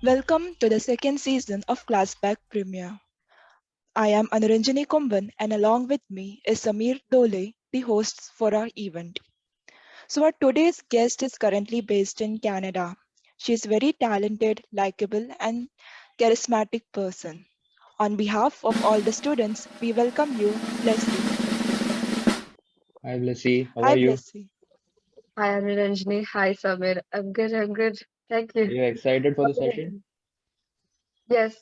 Welcome to the second season of Classback Premiere. I am Anuranjani Kumban and along with me is Samir Dole, the hosts for our event. So our today's guest is currently based in Canada. She is very talented, likable and charismatic person. On behalf of all the students, we welcome you, Blessy. Hi, Blessy. How Hi are you? Blessy. Hi, Anuranjani. Hi, Samir. I'm good. I'm good. Thank Are you. you excited for What the about session? you? Yes,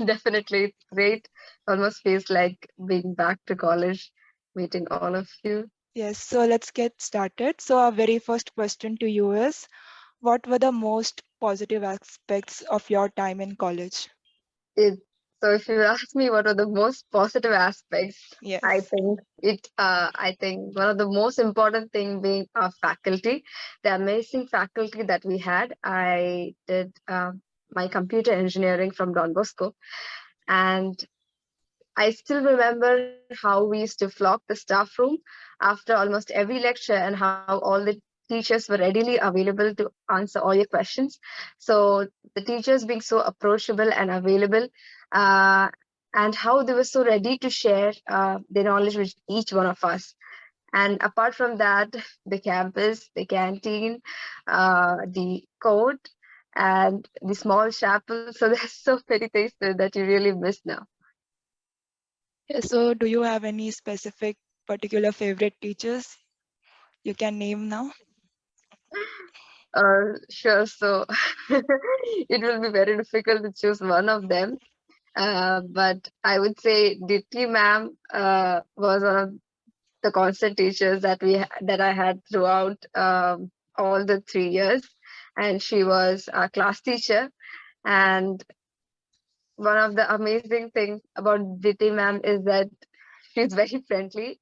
definitely. It's great. Almost feels like being back to college, meeting all of you. Yes, so let's get started. So our very first question to you is, what were the most positive aspects of your time in college? It, so if you ask me what are the most positive aspects, I Yes. think I think one of the most important thing being our faculty, the amazing faculty that we had. I did my computer engineering from Don Bosco, and I still remember how we used to flock the staff room after almost every lecture and how all the teachers were readily available to answer all your questions. So the teachers being so approachable and available, uh, and how they were so ready to share their knowledge with each one of us. And apart from that, the campus, the canteen, the court, and the small chapel. So there's so many things that you really miss now. Yes, so do you have any specific particular favorite teachers you can name now? Sure. So it will be very difficult to choose one of them. But I would say Diti ma'am was one of the constant teachers that I had throughout all the 3 years, and she was a class teacher. And one of the amazing things about Diti ma'am is that she's very friendly,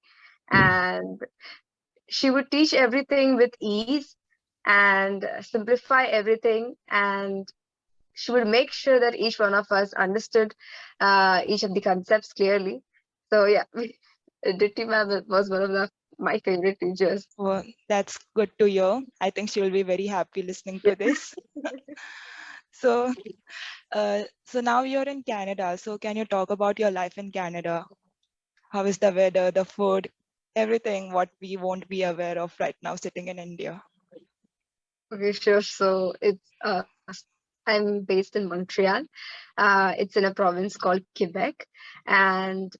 and she would teach everything with ease and simplify everything, and she would make sure that each one of us understood each of the concepts clearly. So yeah, Ditti ma'am was one of my favorite teachers. Well, that's good to hear. I think she will be very happy listening Yeah. to this. So, so now you're in Canada. So can you talk about your life in Canada? How is the weather, the food, everything what we won't be aware of right now sitting in India? Okay, sure. So I'm based in Montreal. It's in a province called Quebec, and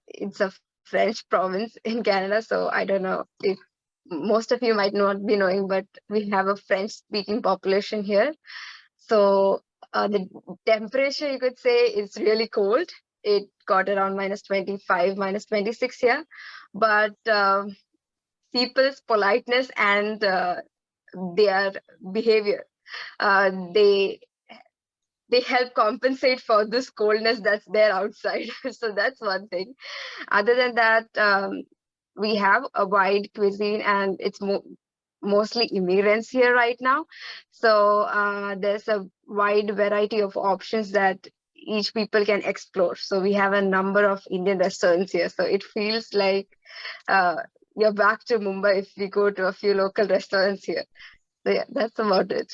it's a French province in Canada. So I don't know if most of you might not be knowing, but we have a French-speaking population here. So the temperature, you could say, is really cold. It got around -25, -26 here, but people's politeness and their behavior, uh, they they help compensate for this coldness that's there outside. So that's one thing. Other than that, we have a wide cuisine, and it's mostly immigrants here right now. So there's a wide variety of options that each people can explore. So we have a number of Indian restaurants here. So it feels like uh, you're back to Mumbai if we go to a few local restaurants here. So yeah, that's about it.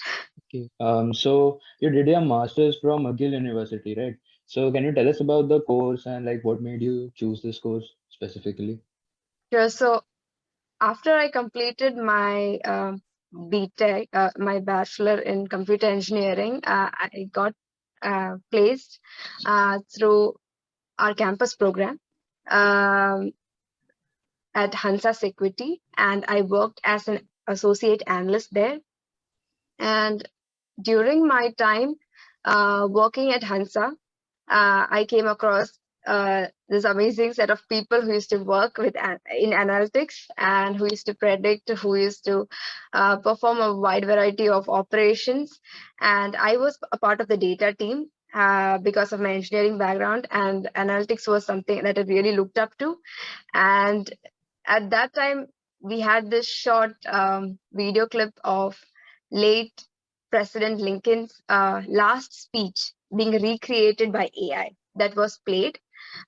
Okay. So you did your master's from McGill University, right? So can you tell us about the course and like what made you choose this course specifically? Sure. So after I completed my BTech, my bachelor in computer engineering, I got placed through our campus program um, at Hansa Security, and I worked as an associate analyst there. And during my time working at Hansa, I came across this amazing set of people who used to work in analytics and who used to predict, who used to perform a wide variety of operations. And I was a part of the data team because of my engineering background, and analytics was something that I really looked up to. And at that time, we had this short video clip of late President Lincoln's last speech being recreated by AI that was played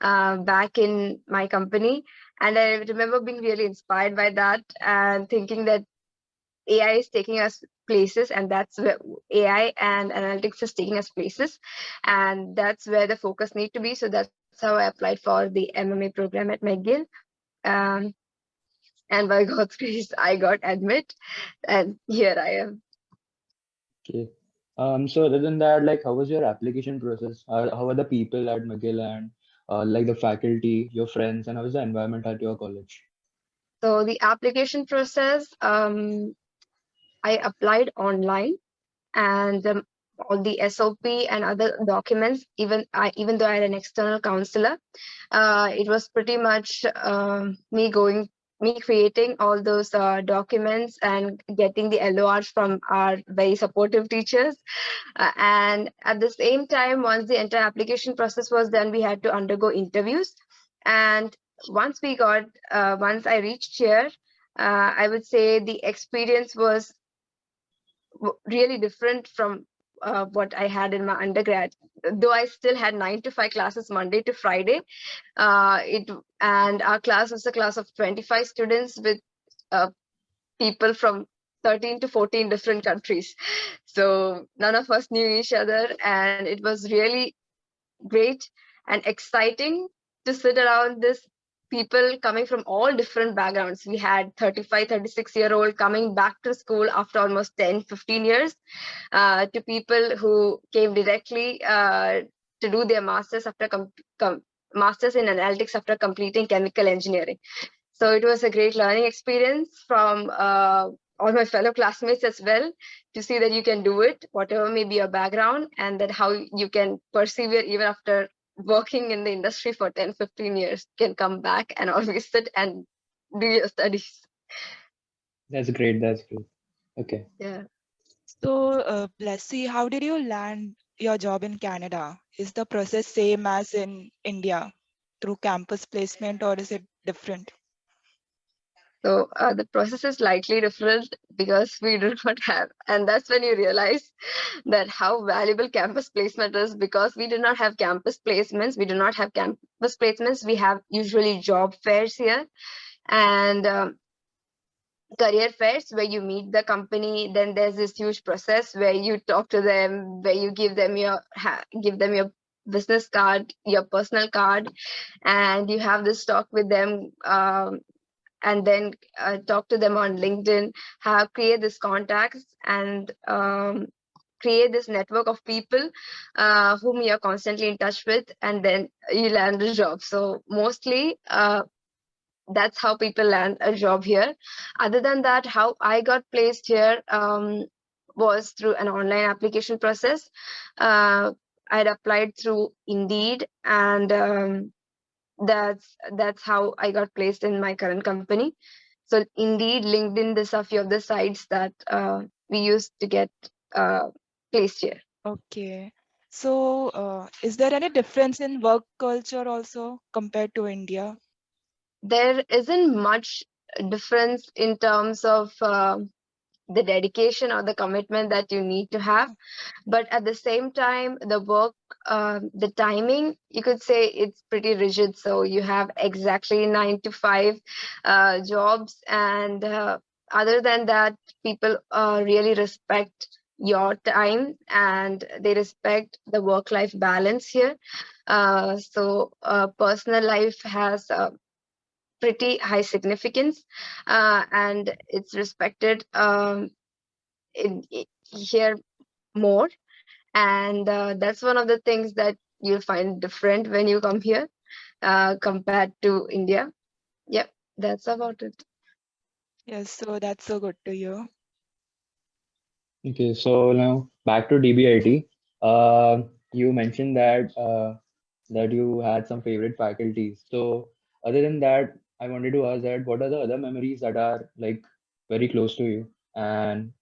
back in my company. And I remember being really inspired by that and thinking that AI is taking us places, and that's where AI and analytics is taking us places, and that's where the focus need to be. So that's how I applied for the MMA program at McGill. Um, and by God's grace, I got admit, and here I am. Okay. So other than that, like, how was your application process? How are the people at McGill and like the faculty, your friends, and how is the environment at your college? So the application process, I applied online, and all the SOP and other documents. Even though I had an external counselor, it was pretty much me creating all those documents and getting the LORs from our very supportive teachers. And at the same time, once the entire application process was done, we had to undergo interviews. And once I reached here, I would say the experience was really different from what I had in my undergrad. Though I still had 9 to 5 classes Monday to Friday, it and our class was a class of 25 students with uh, people from 13 to 14 different countries. So none of us knew each other, and it was really great and exciting to sit around this people coming from all different backgrounds. We had 35, 36-year-old coming back to school after almost 10, 15 years, to people who came directly to do their masters after masters in analytics after completing chemical engineering. So it was a great learning experience from all my fellow classmates as well, to see that you can do it, whatever may be your background, and that how you can persevere even after working in the industry for 10, 15 years, you can come back and always sit and do your studies. That's great. That's great. Okay. Yeah. So, Blessy, how did you land your job in Canada? Is the process same as in India through campus placement, or is it different? So the process is slightly different because we do not have, and that's when you realize that how valuable campus placement is, because we do not have campus placements. We do not have campus placements. We have usually job fairs here, and career fairs where you meet the company. Then there's this huge process where you talk to them, where you give them your business card, your personal card, and you have this talk with them. And then talk to them on LinkedIn, create this contacts, and create this network of people whom you're constantly in touch with, and then you land a job. So mostly that's how people land a job here. Other than that, how I got placed here was through an online application process. I had applied through Indeed, and that's how I got placed in my current company. So Indeed, LinkedIn, these are few of the sites that we used to get placed here. Okay. So, is there any difference in work culture also compared to India? There isn't much difference in terms of the dedication or the commitment that you need to have, but at the same time, the work, the timing, you could say it's pretty rigid. So you have exactly 9 to 5 jobs, and other than that, people really respect your time, and they respect the work-life balance here. So personal life has pretty high significance, and it's respected here more. And that's one of the things that you'll find different when you come here compared to India. Yep, that's about it. Yes, so that's so good to you. Okay. So now back to DBIT. You mentioned that you had some favorite faculties. So other than that, I wanted to ask that what are the other memories that are like very close to you and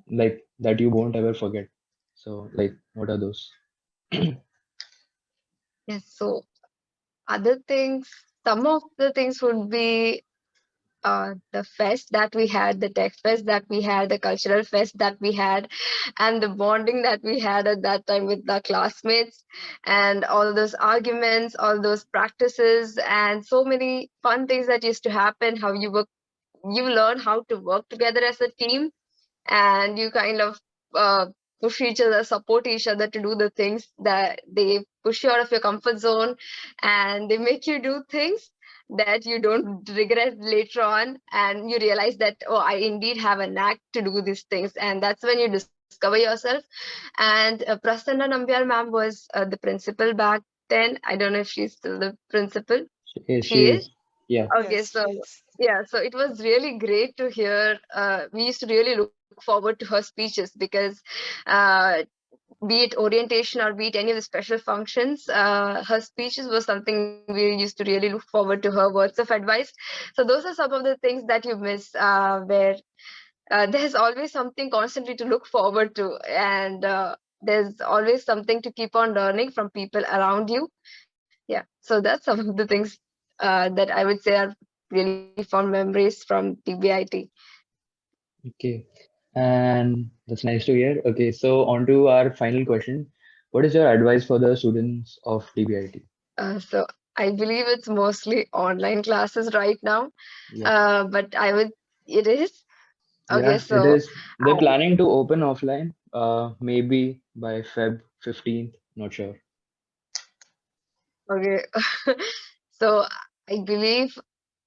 like that you won't ever forget? So like what are those? Yes, so other things, some of the things would be the fest that we had, the tech fest that we had, the cultural fest that we had, and the bonding that we had at that time with the classmates, and all those arguments, all those practices, and so many fun things that used to happen. How you were you learn how to work together as a team, and you kind of push each other, support each other to do the things that they push you out of your comfort zone, and they make you do things that you don't regret later on, and you realize that, oh, I indeed have a knack to do these things, and that's when you discover yourself. And Prasanna Nambiar ma'am was the principal back then. I don't know if she's still the principal. She She is? is. Yeah. Okay, Yes, so yes. yeah, so it was really great to hear. We used to really look forward to her speeches because uh, be it orientation or be it any of the special functions, her speeches was something we used to really look forward to, her words of advice. So those are some of the things that you miss, where there's always something constantly to look forward to, and there's always something to keep on learning from people around you. Yeah, so that's some of the things that I would say are really fond memories from DBIT. Okay. And that's nice to hear. Okay, so on to our final question. What is your advice for the students of DBIT? So I believe it's mostly online classes right now, Yeah. but it is. Okay, Yeah, it so is. They're planning to open offline, maybe by Feb 15th, not sure. okay. So I believe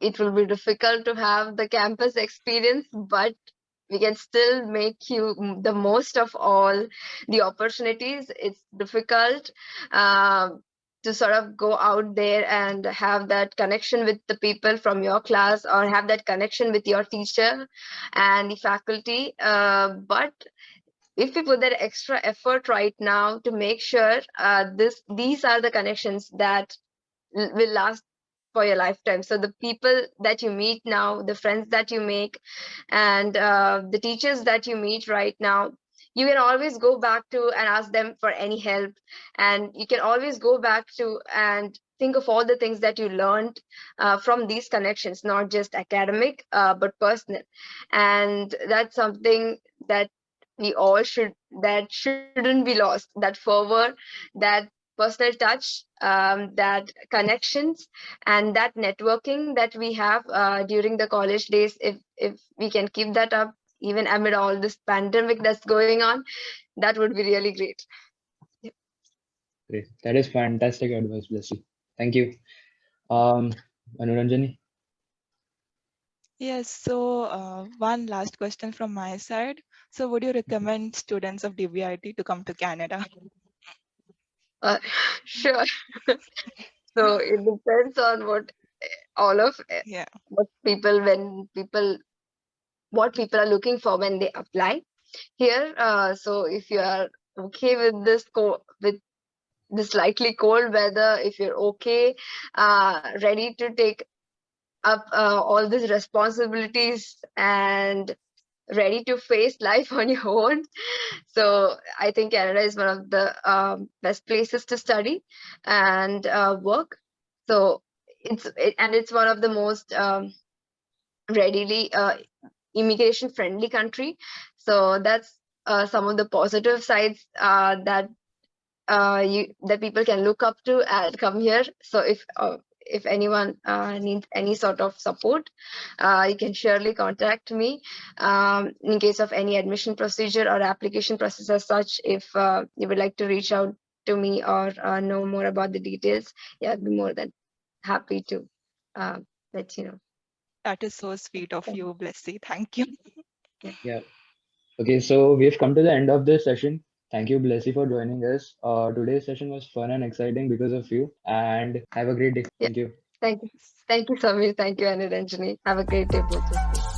it will be difficult to have the campus experience, but we can still make you the most of all the opportunities. It's difficult to sort of go out there and have that connection with the people from your class, or have that connection with your teacher and the faculty. But if we put that extra effort right now to make sure these are the connections that will last for your lifetime. So the people that you meet now, the friends that you make, and the teachers that you meet right now, you can always go back to and ask them for any help, and you can always go back to and think of all the things that you learned from these connections, not just academic but personal. And that's something that we all should that shouldn't be lost, that fervor, that personal touch, that connections, and that networking that we have during the college days. If we can keep that up even amid all this pandemic that's going on, that would be really great. Great. That is fantastic advice, Blessy. Thank you. Um, Anuranjani? Yes, so one last question from my side. So would you recommend students of DBIT to come to Canada? uh, sure. So it depends on what all of Yeah. when people what people are looking for when they apply here. So if you are okay with with the slightly cold weather, if you're okay, ready to take up all these responsibilities and ready to face life on your own, so I think Canada is one of the best places to study and work. So it's one of the most readily immigration friendly country. So that's some of the positive sides that people can look up to and come here. So if anyone needs any sort of support, you can surely contact me in case of any admission procedure or application process as such. If you would like to reach out to me or know more about the details, yeah, I'd be more than happy to uh, let you know. That is so sweet of you, Blessy. Thank you. Yeah. Yeah. Okay, so we've come to the end of this session. Thank you, Blessy, for joining us. Today's session was fun and exciting because of you. And have a great day. Yeah. Thank you. Thank you. Thank you, Samir. Thank you, Aniranjani. Have a great day, both of you.